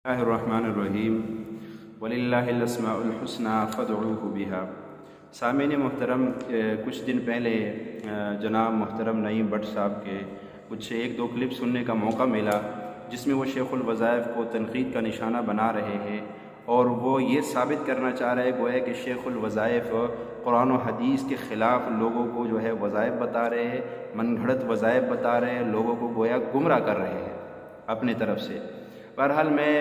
اللہ الرحمن الرحیم وللہ الاسماء الحسنی فادعوہ بہا۔ سامعین محترم، کچھ دن پہلے جناب محترم نعیم بٹ صاحب کے کچھ ایک دو کلپ سننے کا موقع ملا، جس میں وہ شیخ الوظائف کو تنقید کا نشانہ بنا رہے ہیں، اور وہ یہ ثابت کرنا چاہ رہے گویا کہ شیخ الوظائف قرآن و حدیث کے خلاف لوگوں کو جو ہے وظائف بتا رہے ہیں، من گھڑت وظائف بتا رہے ہیں، لوگوں کو گویا گمراہ کر رہے ہیں اپنے طرف سے۔ بہرحال میں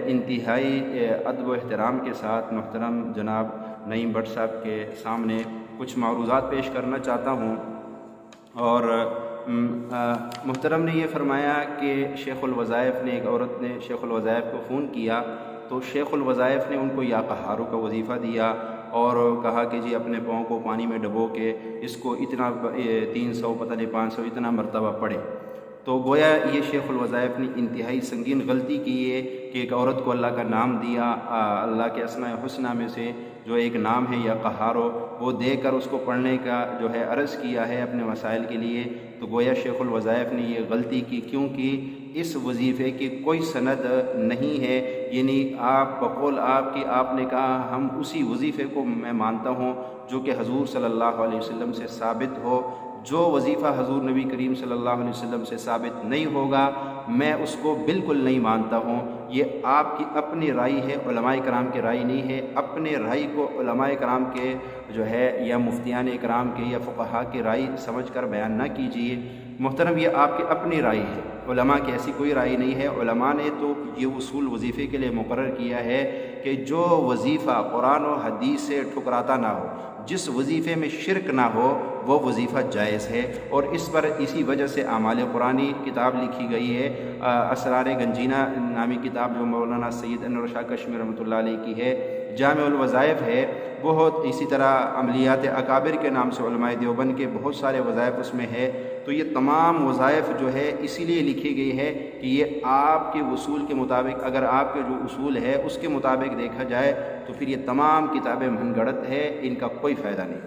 انتہائی ادب و احترام کے ساتھ محترم جناب نعیم بٹ صاحب کے سامنے کچھ معروضات پیش کرنا چاہتا ہوں، اور محترم نے یہ فرمایا کہ شیخ الوظائف نے، ایک عورت نے شیخ الوظائف کو فون کیا تو شیخ الوظائف نے ان کو یا قہارو کا وظیفہ دیا اور کہا کہ جی اپنے پاؤں کو پانی میں ڈبو کے اس کو اتنا 300 پتہ نہیں 500 اتنا مرتبہ پڑھے۔ تو گویا یہ شیخ الوظائف نے انتہائی سنگین غلطی کی ہے کہ ایک عورت کو اللہ کا نام دیا، اللہ کے اسماء حسنہ میں سے جو ایک نام ہے یا قہارو، وہ دے کر اس کو پڑھنے کا جو ہے عرض کیا ہے اپنے مسائل کے لیے۔ تو گویا شیخ الوظائف نے یہ غلطی کی، کیونکہ اس وظیفے کی کوئی سند نہیں ہے، یعنی آپ بقول آپ کی آپ نے کہا ہم اسی وظیفے کو میں مانتا ہوں جو کہ حضور صلی اللہ علیہ وسلم سے ثابت ہو۔ جو وظیفہ حضور نبی کریم صلی اللہ علیہ وسلم سے ثابت نہیں ہوگا میں اس کو بالکل نہیں مانتا ہوں۔ یہ آپ کی اپنی رائے ہے، علماء کرام کی رائے نہیں ہے۔ اپنے رائے کو علماء کرام کے جو ہے یا مفتیان کرام کے یا فقہا کی رائے سمجھ کر بیان نہ کیجیے محترم، یہ آپ کی اپنی رائے ہے، علماء کی ایسی کوئی رائے نہیں ہے۔ علماء نے تو یہ اصول وظیفے کے لیے مقرر کیا ہے کہ جو وظیفہ قرآن و حدیث سے ٹھکراتا نہ ہو، جس وظیفے میں شرک نہ ہو، وہ وظیفہ جائز ہے، اور اس پر اسی وجہ سے اعمال قرآنی کتاب لکھی گئی ہے، اسرار گنجینہ نامی کتاب جو مولانا سید انور شاہ کشمیر رحمۃ اللہ علیہ کی ہے، جامع الوظائف ہے بہت، اسی طرح عملیات اکابر کے نام سے علماء دیوبند کے بہت سارے وظائف اس میں ہے۔ تو یہ تمام وظائف جو ہے اسی لیے لکھی گئی ہے کہ یہ آپ کے اصول کے مطابق، اگر آپ کے جو اصول ہے اس کے مطابق دیکھا جائے تو پھر یہ تمام کتابیں من گھڑت ہے، ان کا کوئی فائدہ نہیں۔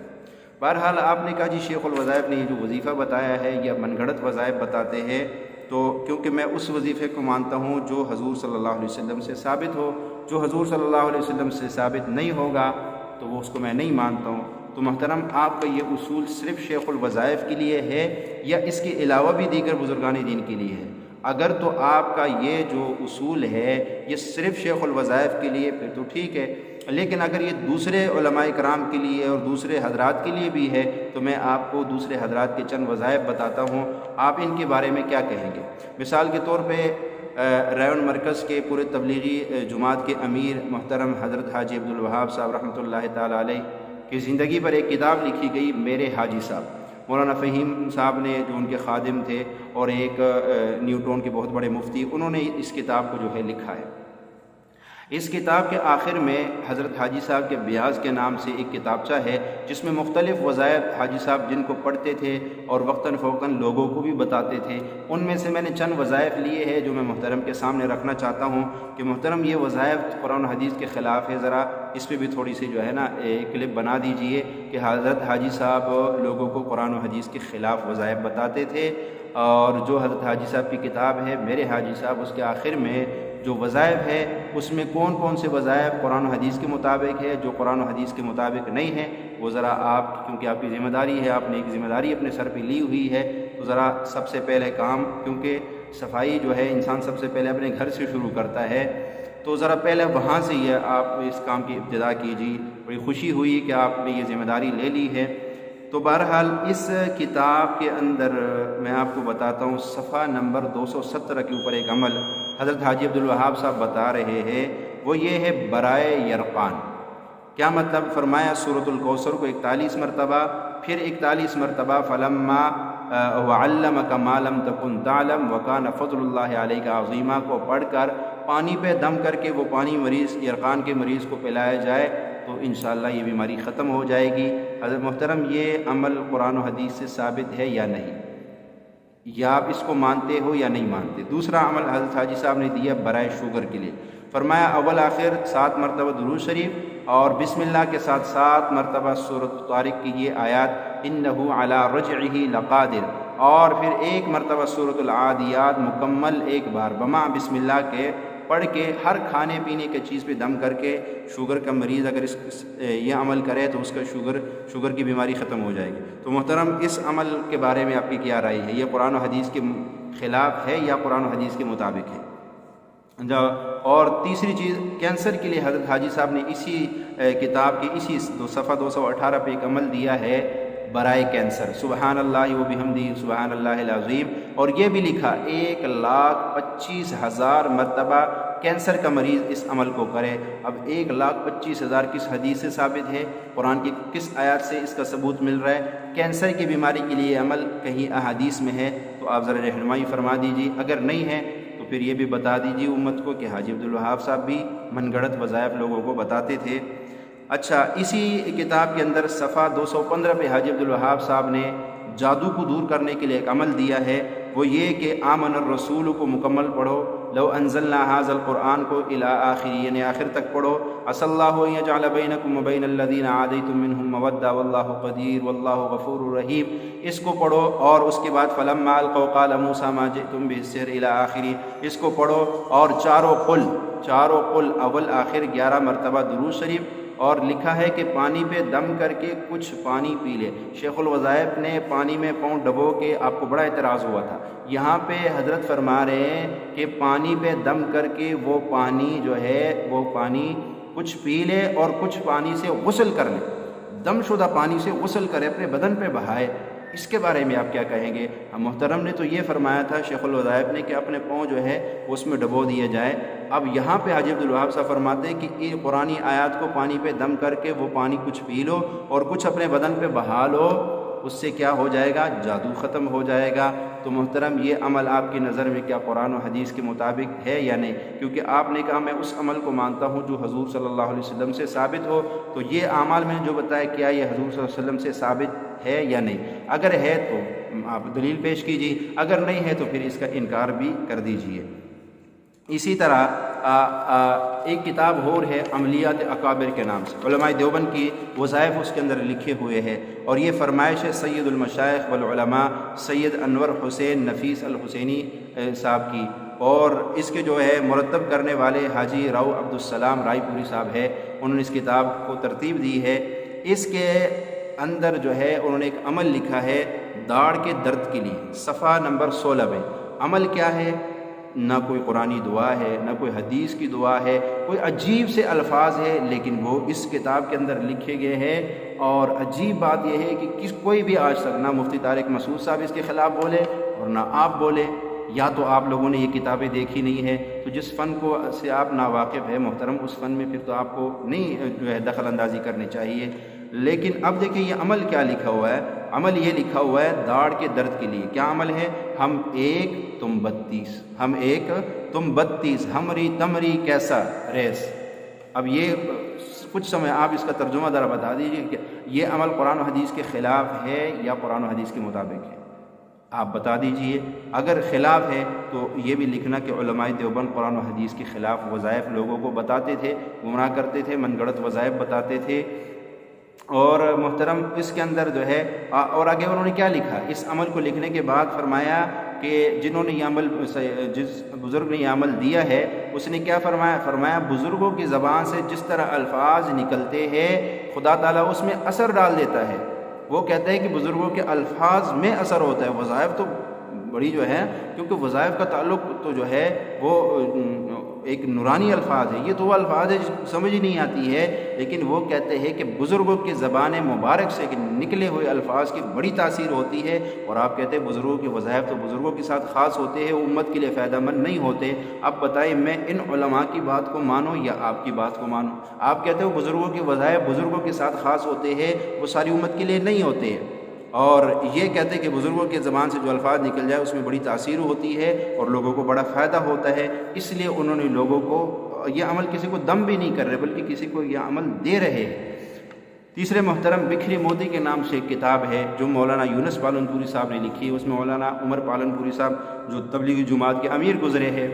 بہرحال آپ نے کہا جی شیخ الوظائف نے یہ جو وظیفہ بتایا ہے یا من گھڑت وظائف بتاتے ہیں، تو کیونکہ میں اس وظیفے کو مانتا ہوں جو حضور صلی اللہ علیہ وسلم سے ثابت ہو، جو حضور صلی اللہ علیہ وسلم سے ثابت نہیں ہوگا تو وہ اس کو میں نہیں مانتا ہوں۔ تو محترم آپ کا یہ اصول صرف شیخ الوظائف کے لیے ہے یا اس کے علاوہ بھی دیگر بزرگان دین کے لیے ہے؟ اگر تو آپ کا یہ جو اصول ہے یہ صرف شیخ الوظائف کے لیے پھر تو ٹھیک ہے، لیکن اگر یہ دوسرے علماء کرام کے لیے اور دوسرے حضرات کے لیے بھی ہے تو میں آپ کو دوسرے حضرات کے چند وظائف بتاتا ہوں، آپ ان کے بارے میں کیا کہیں گے۔ مثال کے طور پہ ریون مرکز کے پورے تبلیغی جماعت کے امیر محترم حضرت حاجی عبدالوہاب صاحب رحمۃ اللہ تعالیٰ علیہ کی زندگی پر ایک کتاب لکھی گئی، میرے حاجی صاحب۔ مولانا فہیم صاحب نے جو ان کے خادم تھے اور ایک نیوٹون کے بہت بڑے مفتی، انہوں نے اس کتاب کو جو ہے لکھا ہے۔ اس کتاب کے آخر میں حضرت حاجی صاحب کے بیاض کے نام سے ایک کتابچہ ہے جس میں مختلف وظائف حاجی صاحب جن کو پڑھتے تھے اور وقتاً فوقتاً لوگوں کو بھی بتاتے تھے، ان میں سے میں نے چند وظائف لیے ہیں جو میں محترم کے سامنے رکھنا چاہتا ہوں کہ محترم یہ وظائف قرآن و حدیث کے خلاف ہے، ذرا اس پہ بھی تھوڑی سی جو ہے نا ایک کلپ بنا دیجئے کہ حضرت حاجی صاحب لوگوں کو قرآن و حدیث کے خلاف وظائف بتاتے تھے، اور جو حضرت حاجی صاحب کی کتاب ہے میرے حاجی صاحب، اس کے آخر میں جو وظائف ہے اس میں کون کون سے وظائف قرآن و حدیث کے مطابق ہے، جو قرآن و حدیث کے مطابق نہیں ہے، وہ ذرا آپ، کیونکہ آپ کی ذمہ داری ہے، آپ نے ایک ذمہ داری اپنے سر پہ لی ہوئی ہے، تو ذرا سب سے پہلے کام، کیونکہ صفائی جو ہے انسان سب سے پہلے اپنے گھر سے شروع کرتا ہے، تو ذرا پہلے وہاں سے یہ آپ اس کام کی ابتدا کیجیے۔ بڑی خوشی ہوئی کہ آپ نے یہ ذمہ داری لے لی ہے۔ تو بہرحال اس کتاب کے اندر میں آپ کو بتاتا ہوں، صفحہ نمبر 217 کے اوپر ایک عمل حضرت حاجی عبدالوہاب صاحب بتا رہے ہیں، وہ یہ ہے برائے یرقان۔ کیا مطلب؟ فرمایا سورۃ الکوثر کو 41 مرتبہ، پھر 41 مرتبہ فلما وعلمک ما لم تکن تعلم وکان فضل اللہ علیک عظیما کو پڑھ کر پانی پہ دم کر کے وہ پانی مریض یرقان کے مریض کو پلایا جائے تو انشاءاللہ یہ بیماری ختم ہو جائے گی۔ حضرت محترم یہ عمل قرآن و حدیث سے ثابت ہے یا نہیں؟ یا آپ اس کو مانتے ہو یا نہیں مانتے؟ دوسرا عمل حضرت حاجی صاحب نے دیا برائے شوگر کے لیے، فرمایا اول آخر 7 مرتبہ درود شریف اور بسم اللہ کے ساتھ 7 مرتبہ سورۃ طارق کی یہ آیات انہ علی رجعہ لقادر، اور پھر 1 مرتبہ سورۃ العادیات مکمل 1 بار بما بسم اللہ کے پڑھ کے ہر کھانے پینے کی چیز پہ دم کر کے شوگر کا مریض اگر یہ عمل کرے تو اس کا شوگر کی بیماری ختم ہو جائے گی۔ تو محترم اس عمل کے بارے میں آپ کی کیا رائے ہے؟ یہ قرآن و حدیث کے خلاف ہے یا قرآن و حدیث کے مطابق ہے؟ اور تیسری چیز، کینسر کے لیے حضرت حاجی صاحب نے اسی کتاب کی اسی صفحہ 218 پہ ایک عمل دیا ہے برائے کینسر، سبحان اللہ و بحمدہ سبحان اللہ العظیم، اور یہ بھی لکھا 1,25,000 مرتبہ کینسر کا مریض اس عمل کو کرے۔ اب 1,25,000 کس حدیث سے ثابت ہے؟ قرآن کی کس آیات سے اس کا ثبوت مل رہا ہے؟ کینسر کی بیماری کے لیے عمل کہیں احادیث میں ہے تو آپ ذرا رہنمائی فرما دیجیے، اگر نہیں ہے تو پھر یہ بھی بتا دیجیے امت کو کہ حاجی عبدالوہاب صاحب بھی من گھڑت وظائف لوگوں کو بتاتے تھے۔ اچھا، اسی کتاب کے اندر صفحہ 215 پہ حاجی عبدالوہاب صاحب نے جادو کو دور کرنے کے لیے ایک عمل دیا ہے، وہ یہ کہ آمن الرسول کو مکمل پڑھو، لو انزلنا ھذا القرآن کو الی آخری، یعنی آخر تک پڑھو، عسى اللہ ان یجعل بینکم وبین الذین عادیتم منہم مودۃ واللہ قدیر واللہ غفور رحیم، اس کو پڑھو، اور اس کے بعد فلما القوا قال موسیٰ ما جئتم به السحر الی آخری، اس کو پڑھو، اور چاروں قل اول آخر 11 مرتبہ درود شریف، اور لکھا ہے کہ پانی پہ دم کر کے کچھ پانی پی لے۔ شیخ الوظائف نے پانی میں پاؤں ڈبو کے، آپ کو بڑا اعتراض ہوا تھا، یہاں پہ حضرت فرما رہے ہیں کہ پانی پہ دم کر کے وہ پانی جو ہے وہ پانی کچھ پی لے اور کچھ پانی سے غسل کر لے، دم شدہ پانی سے غسل کرے، اپنے بدن پہ بہائے۔ اس کے بارے میں آپ کیا کہیں گے؟ محترم نے تو یہ فرمایا تھا شیخ الوظائف نے کہ اپنے پاؤں جو ہے اس میں ڈبو دیے جائے۔ اب یہاں پہ حاجی عبدالوہاب صاحب فرماتے ہیں کہ یہ قرآنی آیات کو پانی پہ دم کر کے وہ پانی کچھ پی لو اور کچھ اپنے بدن پہ بہا لو، اس سے کیا ہو جائے گا؟ جادو ختم ہو جائے گا۔ تو محترم یہ عمل آپ کی نظر میں کیا قرآن و حدیث کے مطابق ہے یا نہیں؟ کیونکہ آپ نے کہا میں اس عمل کو مانتا ہوں جو حضور صلی اللہ علیہ وسلم سے ثابت ہو، تو یہ اعمال میں جو بتایا کیا یہ حضور صلی اللہ علیہ وسلم سے ثابت ہے یا نہیں؟ اگر ہے تو آپ دلیل پیش کیجیے، اگر نہیں ہے تو پھر اس کا انکار بھی کر دیجیے۔ اسی طرح ایک کتاب اور ہے عملیات اکابر کے نام سے، علماء دیوبند کی وظائف اس کے اندر لکھے ہوئے ہیں، اور یہ فرمائش ہے سید المشائخ والعلماء سید انور حسین نفیس الحسینی صاحب کی، اور اس کے جو ہے مرتب کرنے والے حاجی راؤ عبدالسلام رائے پوری صاحب ہے، انہوں نے اس کتاب کو ترتیب دی ہے۔ اس کے اندر جو ہے انہوں نے ایک عمل لکھا ہے داڑھ کے درد کے لیے، صفحہ نمبر 16 میں۔ عمل کیا ہے؟ نہ کوئی قرآنی دعا ہے، نہ کوئی حدیث کی دعا ہے، کوئی عجیب سے الفاظ ہے، لیکن وہ اس کتاب کے اندر لکھے گئے ہیں۔ اور عجیب بات یہ ہے کہ کوئی بھی آج تک نہ مفتی طارق مسعود صاحب اس کے خلاف بولے اور نہ آپ بولے، یا تو آپ لوگوں نے یہ کتابیں دیکھی نہیں ہے، تو جس فن کو سے آپ ناواقف ہے محترم، اس فن میں پھر تو آپ کو نہیں جو ہے دخل اندازی کرنی چاہیے۔ لیکن اب دیکھیں یہ عمل کیا لکھا ہوا ہے، عمل یہ لکھا ہوا ہے داڑھ کے درد کے لیے۔ کیا عمل ہے؟ ہم ایک تم 32، ہم ایک تم 32، ہمری تمری کیسا ریس۔ اب یہ کچھ سمے آپ اس کا ترجمہ ذرا بتا دیجیے کہ یہ عمل قرآن و حدیث کے خلاف ہے یا قرآن و حدیث کے مطابق ہے؟ آپ بتا دیجئے۔ اگر خلاف ہے تو یہ بھی لکھنا کہ علماء دیوبند قرآن و حدیث کے خلاف وظائف لوگوں کو بتاتے تھے، گمراہ کرتے تھے، من گھڑت وظائف بتاتے تھے۔ اور محترم اس کے اندر جو ہے اور آگے انہوں نے کیا لکھا؟ اس عمل کو لکھنے کے بعد فرمایا کہ جنہوں نے یہ عمل، جس بزرگ نے یہ عمل دیا ہے اس نے کیا فرمایا؟ فرمایا بزرگوں کی زبان سے جس طرح الفاظ نکلتے ہیں خدا تعالیٰ اس میں اثر ڈال دیتا ہے۔ وہ کہتے ہیں کہ بزرگوں کے الفاظ میں اثر ہوتا ہے۔ وظائف تو بڑی جو ہے، کیونکہ وظائف کا تعلق تو جو ہے وہ ایک نورانی الفاظ ہے، یہ تو وہ الفاظ ہے سمجھ نہیں آتی ہے، لیکن وہ کہتے ہیں کہ بزرگوں کی زبان مبارک سے نکلے ہوئے الفاظ کی بڑی تاثیر ہوتی ہے۔ اور آپ کہتے ہیں بزرگوں کے وظائف تو بزرگوں کے ساتھ خاص ہوتے ہیں، امت کے لیے فائدہ مند نہیں ہوتے۔ اب بتائیں میں ان علماء کی بات کو مانوں یا آپ کی بات کو مانوں؟ آپ کہتے ہو بزرگوں کے وظائف بزرگوں کے ساتھ خاص ہوتے ہیں، وہ ساری امت کے لیے نہیں ہوتے ہیں، اور یہ کہتے ہیں کہ بزرگوں کے زبان سے جو الفاظ نکل جائے اس میں بڑی تاثیر ہوتی ہے اور لوگوں کو بڑا فائدہ ہوتا ہے۔ اس لیے انہوں نے لوگوں کو یہ عمل کسی کو دم بھی نہیں کر رہے بلکہ کسی کو یہ عمل دے رہے ہیں۔ تیسرے محترم بکھری مودی کے نام سے ایک کتاب ہے جو مولانا یونس پالن پوری صاحب نے لکھی ہے، اس میں مولانا عمر پالن پوری صاحب جو تبلیغی جماعت کے امیر گزرے ہیں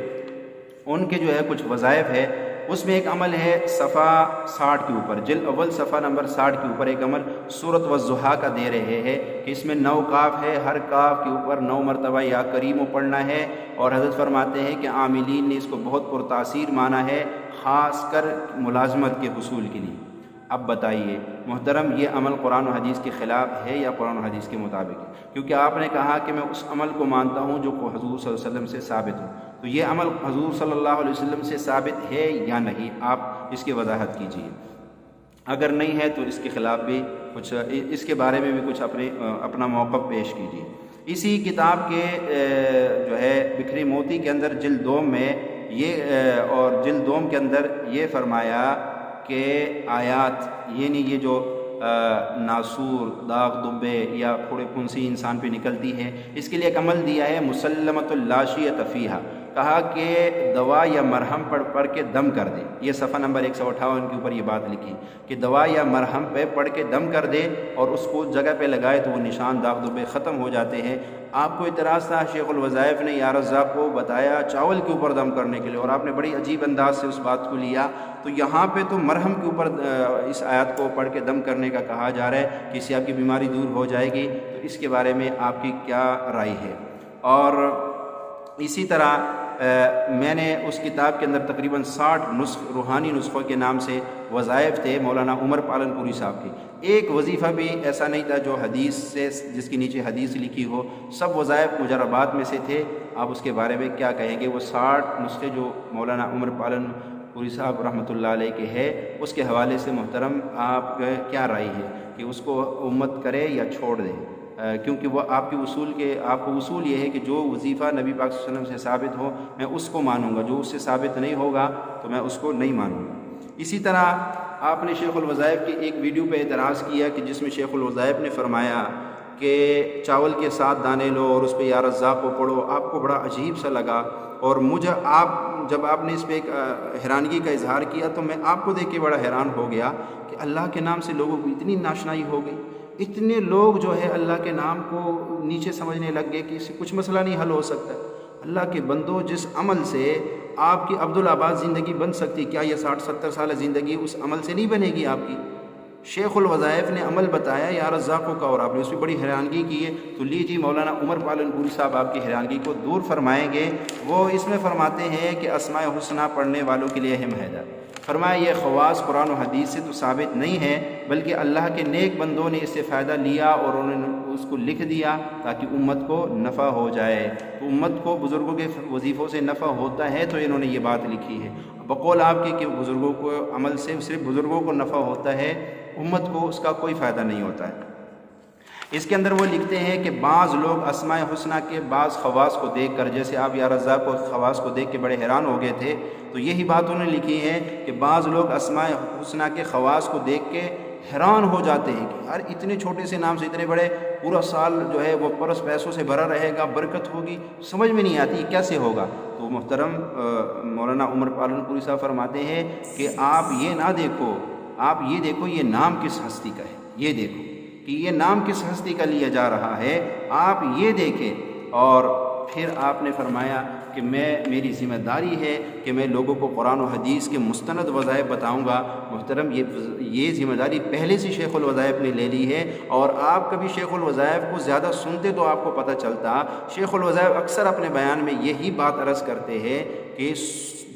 ان کے جو ہے کچھ وظائف ہے، اس میں ایک عمل ہے صفحہ 60 کے اوپر، جلد اول صفحہ نمبر 60 کے اوپر ایک عمل سورۃ والضحیٰ کا دے رہے ہیں کہ اس میں 9 کاف ہے، ہر کاف کے اوپر 9 مرتبہ یا کریم پڑھنا ہے، اور حضرت فرماتے ہیں کہ عاملین نے اس کو بہت پرتاثیر مانا ہے، خاص کر ملازمت کے حصول کے لیے۔ اب بتائیے محترم، یہ عمل قرآن و حدیث کے خلاف ہے یا قرآن و حدیث کے مطابق ہے؟ کیونکہ آپ نے کہا کہ میں اس عمل کو مانتا ہوں جو حضور صلی اللہ علیہ وسلم سے ثابت ہو، تو یہ عمل حضور صلی اللہ علیہ وسلم سے ثابت ہے یا نہیں؟ آپ اس کی وضاحت کیجیے۔ اگر نہیں ہے تو اس کے خلاف بھی کچھ، اس کے بارے میں بھی کچھ اپنا موقف پیش کیجیے۔ اسی کتاب کے جو ہے بکھری موتی کے اندر جلد دوم میں یہ اور جلد دوم کے اندر یہ فرمایا کہ آیات یعنی یہ جو ناسور، داغ دبے یا پھوڑے پھنسی انسان پہ نکلتی ہے، اس کے لیے ایک عمل دیا ہے مسلمۃ اللاشیۃ فیہا، کہا کہ دوا یا مرہم پڑھ کے دم کر دے۔ یہ صفحہ نمبر 158 کے اوپر یہ بات لکھی کہ دوا یا مرہم پہ پڑھ کے دم کر دے اور اس کو جگہ پہ لگائے تو وہ نشان داغ دبے ختم ہو جاتے ہیں۔ آپ کو اعتراض تھا، شیخ الوظائف نے یا رزاق کو بتایا چاول کے اوپر دم کرنے کے لیے، اور آپ نے بڑی عجیب انداز سے اس بات کو لیا، تو یہاں پہ تو مرہم کے اوپر اس آیات کو پڑھ کے دم کرنے کا کہا جا رہا ہے کہ اس سے آپ کی بیماری دور ہو جائے گی، تو اس کے بارے میں آپ کی کیا رائے ہے؟ اور اسی طرح میں نے اس کتاب کے اندر تقریباً 60 روحانی نسخوں کے نام سے وظائف تھے مولانا عمر پالن پوری صاحب کے، ایک وظیفہ بھی ایسا نہیں تھا جو حدیث سے، جس کے نیچے حدیث لکھی ہو، سب وظائف مجربات میں سے تھے۔ آپ اس کے بارے میں کیا کہیں گے؟ وہ 60 نسخے جو مولانا عمر پالن پوری صاحب رحمۃ اللہ علیہ کے ہے، اس کے حوالے سے محترم آپ کیا رائے ہے کہ اس کو امت کرے یا چھوڑ دے؟ کیونکہ وہ آپ کے آپ کو اصول یہ ہے کہ جو وظیفہ نبی پاک صلی اللہ علیہ وسلم سے ثابت ہو میں اس کو مانوں گا، جو اس سے ثابت نہیں ہوگا تو میں اس کو نہیں مانوں گا۔ اسی طرح آپ نے شیخ الوظائف کی ایک ویڈیو پہ اعتراض کیا کہ جس میں شیخ الوظائف نے فرمایا کہ چاول کے 7 دانے لو اور اس پہ یا رزاق کو پڑھو، آپ کو بڑا عجیب سا لگا، اور مجھے جب آپ نے اس پہ ایک حیرانگی کا اظہار کیا تو میں آپ کو دیکھ کے بڑا حیران ہو گیا کہ اللہ کے نام سے لوگوں کو اتنی ناشنائی ہو گئی، اتنے لوگ جو ہے اللہ کے نام کو نیچے سمجھنے لگ گئے کہ اس سے کچھ مسئلہ نہیں حل ہو سکتا۔ اللہ کے بندو، جس عمل سے آپ کی عبدالآباد زندگی بن سکتی، کیا یہ 60-70 سال زندگی اس عمل سے نہیں بنے گی آپ کی؟ شیخ الوظائف نے عمل بتایا یا رزاقوں کا، اور آپ نے اس میں بڑی حیرانگی کی ہے، تو لیجیے مولانا عمر پالن پوری صاحب آپ کی حیرانگی کو دور فرمائیں گے۔ وہ اس میں فرماتے ہیں کہ اسماء حسنہ پڑھنے والوں کے لیے اہم ہے، فرمایا یہ خواص قرآن و حدیث سے تو ثابت نہیں ہے، بلکہ اللہ کے نیک بندوں نے اس سے فائدہ لیا اور انہوں نے اس کو لکھ دیا تاکہ امت کو نفع ہو جائے۔ تو امت کو بزرگوں کے وظیفوں سے نفع ہوتا ہے تو انہوں نے یہ بات لکھی ہے۔ بقول آپ کے کہ بزرگوں کو عمل سے صرف بزرگوں کو نفع ہوتا ہے، امت کو اس کا کوئی فائدہ نہیں ہوتا ہے۔ اس کے اندر وہ لکھتے ہیں کہ بعض لوگ اسماء حسنہ کے بعض خواص کو دیکھ کر، جیسے آپ یا رزاق کو خواص کو دیکھ کے بڑے حیران ہو گئے تھے، تو یہی بات انہوں نے لکھی ہے کہ بعض لوگ اسماء حسنہ کے خواص کو دیکھ کے حیران ہو جاتے ہیں کہ یار اتنے چھوٹے سے نام سے اتنے بڑے، پورا سال جو ہے وہ پرس پیسوں سے بھرا رہے گا، برکت ہوگی، سمجھ میں نہیں آتی کیسے ہوگا۔ تو محترم مولانا عمر پالن پوری صاحب فرماتے ہیں کہ آپ یہ نہ دیکھو، آپ یہ دیکھو یہ نام کس ہستی کا ہے، یہ دیکھو کہ یہ نام کس ہستی کا لیا جا رہا ہے، آپ یہ دیکھیں۔ اور پھر آپ نے فرمایا کہ میری ذمہ داری ہے کہ میں لوگوں کو قرآن و حدیث کے مستند وظائف بتاؤں گا۔ محترم یہ ذمہ داری پہلے سے شیخ الوظائف نے لے لی ہے، اور آپ کبھی شیخ الوظائف کو زیادہ سنتے تو آپ کو پتہ چلتا۔ شیخ الوظائف اکثر اپنے بیان میں یہی بات عرض کرتے ہیں کہ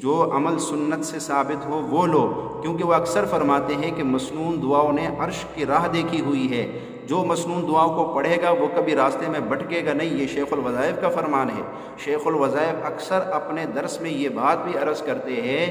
جو عمل سنت سے ثابت ہو وہ لو، کیونکہ وہ اکثر فرماتے ہیں کہ مسنون دعاؤں نے عرش کی راہ دیکھی ہوئی ہے، جو مسنون دعاؤں کو پڑھے گا وہ کبھی راستے میں بھٹکے گا نہیں۔ یہ شیخ الوظائف کا فرمان ہے۔ شیخ الوظائف اکثر اپنے درس میں یہ بات بھی عرض کرتے ہیں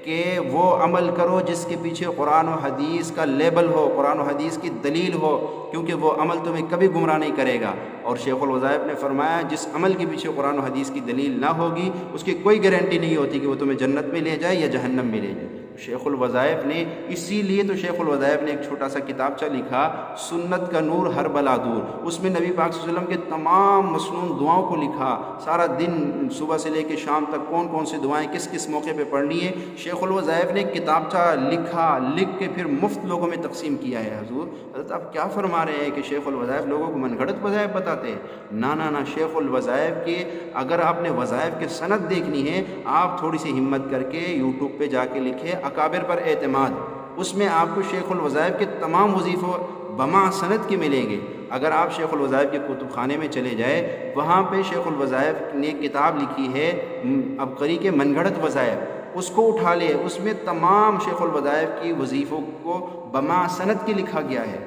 کہ وہ عمل کرو جس کے پیچھے قرآن و حدیث کا لیبل ہو، قرآن و حدیث کی دلیل ہو، کیونکہ وہ عمل تمہیں کبھی گمراہ نہیں کرے گا۔ اور شیخ الوظائف نے فرمایا جس عمل کے پیچھے قرآن و حدیث کی دلیل نہ ہوگی اس کی کوئی گارنٹی نہیں ہوتی کہ وہ تمہیں جنت میں لے جائے یا جہنم میں لے جائے۔ شیخ الوظائف نے اسی لیے تو شیخ الوظائف نے ایک چھوٹا سا کتابچہ لکھا، سنت کا نور ہر بلا دور، اس میں نبی پاک صلی اللہ علیہ وسلم کے تمام مسنون دعاؤں کو لکھا، سارا دن صبح سے لے کے شام تک کون کون سی دعائیں کس کس موقع پہ پڑھنی ہے۔ شیخ الوظائف نے ایک کتابچہ لکھا، لکھ کے پھر مفت لوگوں میں تقسیم کیا ہے۔ حضرت آپ کیا فرما رہے ہیں کہ شیخ الوظائف لوگوں کو من گھڑت وظائف بتاتے ہیں؟ نہ شیخ الوظائف کے اگر آپ نے وظائف کے سند دیکھنی ہے، آپ تھوڑی سی ہمت کر کے یوٹیوب پہ جا کے لکھیں اکابر پر اعتماد، اس میں آپ کو شیخ الوظائف کے تمام وظیفوں بما سند کے ملیں گے۔ اگر آپ شیخ الوظائف کے کتب خانے میں چلے جائے، وہاں پہ شیخ الوظائف نے کتاب لکھی ہے عبقری کے من گھڑت وظائف، اس کو اٹھا لے، اس میں تمام شیخ الوظائف کی وظیفوں کو بما سند کے لکھا گیا ہے۔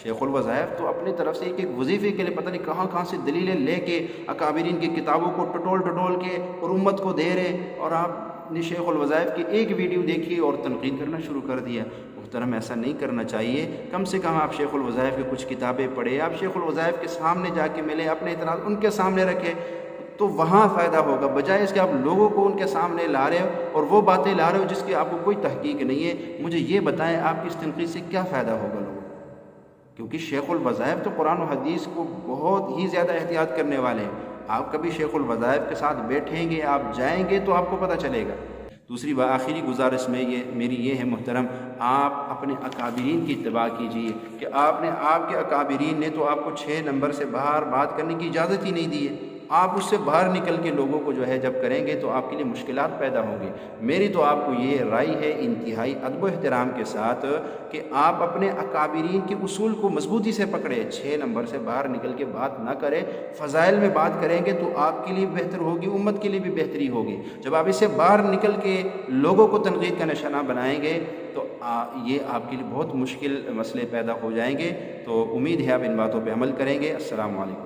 شیخ الوظائف تو اپنی طرف سے ایک وظیفے کے لیے پتہ نہیں کہاں سے دلیلیں لے کے اکابرین کی کتابوں کو ٹٹول کے اور امت کو دے رہے، اور آپ نے شیخ الوظائف کی ایک ویڈیو دیکھی اور تنقید کرنا شروع کر دیا۔ محترم ایسا نہیں کرنا چاہیے، کم سے کم آپ شیخ الوظائف کی کچھ کتابیں پڑھیں، آپ شیخ الوظائف کے سامنے جا کے ملیں، اپنے اعتراض ان کے سامنے رکھیں، تو وہاں فائدہ ہوگا، بجائے اس کے آپ لوگوں کو ان کے سامنے لا رہے ہو اور وہ باتیں لا رہے ہو جس کی آپ کو کوئی تحقیق نہیں ہے۔ مجھے یہ بتائیں آپ کی اس تنقید سے کیا فائدہ ہوگا لوگوں کو؟ کیونکہ شیخ الوظائف تو قرآن و حدیث کو بہت ہی زیادہ احتیاط کرنے والے ہیں۔ آپ کبھی شیخ الوظائف کے ساتھ بیٹھیں گے، آپ جائیں گے تو آپ کو پتہ چلے گا۔ دوسری آخری گزارش میں میری یہ ہے محترم، آپ اپنے اکابرین کی اتباع کیجیے کہ آپ کے اکابرین نے تو آپ کو 6 نمبر سے باہر بات کرنے کی اجازت ہی نہیں دی ہے۔ آپ اس سے باہر نکل کے لوگوں کو جو ہے جب کریں گے تو آپ کے لیے مشکلات پیدا ہوں گی۔ میری تو آپ کو یہ رائے ہے انتہائی ادب و احترام کے ساتھ کہ آپ اپنے اکابرین کے اصول کو مضبوطی سے پکڑیں، 6 نمبر سے باہر نکل کے بات نہ کریں، فضائل میں بات کریں گے تو آپ کے لیے بہتر ہوگی، امت کے لیے بھی بہتری ہوگی۔ جب آپ اس سے باہر نکل کے لوگوں کو تنقید کا نشانہ بنائیں گے تو یہ آپ کے لیے بہت مشکل مسئلے پیدا ہو جائیں گے۔ تو امید ہے آپ ان باتوں پہ عمل کریں گے۔ السلام علیکم۔